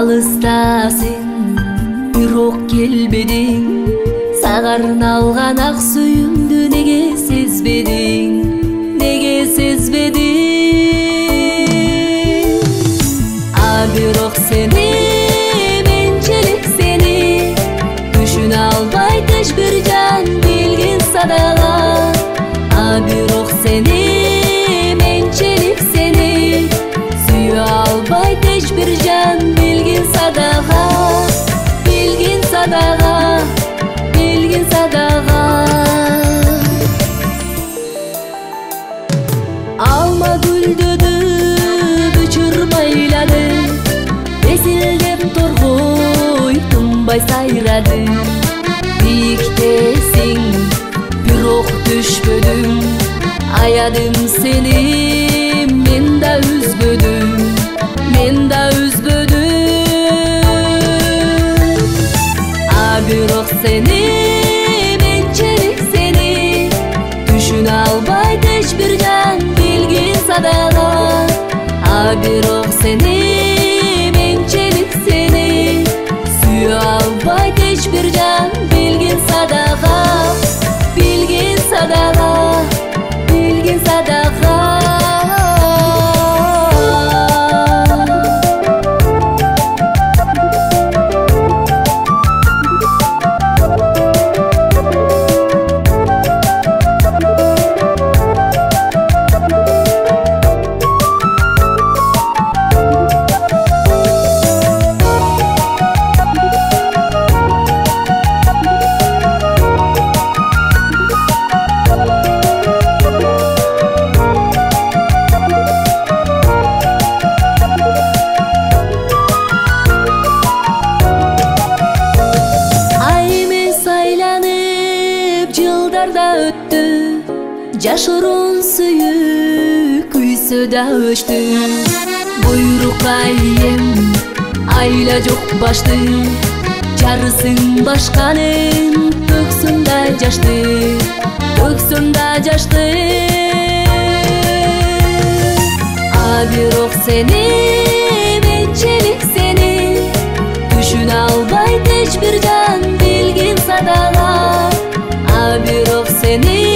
Алыстасың, бирок келбедиң. Сагарын алган ак сүйүмдү неге сезбедиң? Неге сезбедиң? Бирок сени, менчилик сени түшүнө албай теш бир жан билгин садага. Бирок сени, менчилик сени сүйө албай теш бир жан билгин садага. Билгин садага, билгин садага. Алма гүлдөдү бүчүр майлады, эсилдеп торгой тынбай сайрады. Бийиктесиң, бирок түшпөдүң. Аядым сени, мен да үзбөдүм, мен да үзбөдүм. Бирок сени, менчилик сени түшүнө албай теш бир жан билгин садага. Бирок сени, менчилик сени сүйө албай теш бир жан билгин садага. Билгин садага, билгин садага. Жашыруун сүйүү күйсө да өчтү. Буйрукка ийем айла жок башты. Жарысың башканын төксүн да жашты, төксүн да жашты. Бирок сени, менчилик сени түшүнө албай теш бир жан билгин садага. Бирок сени,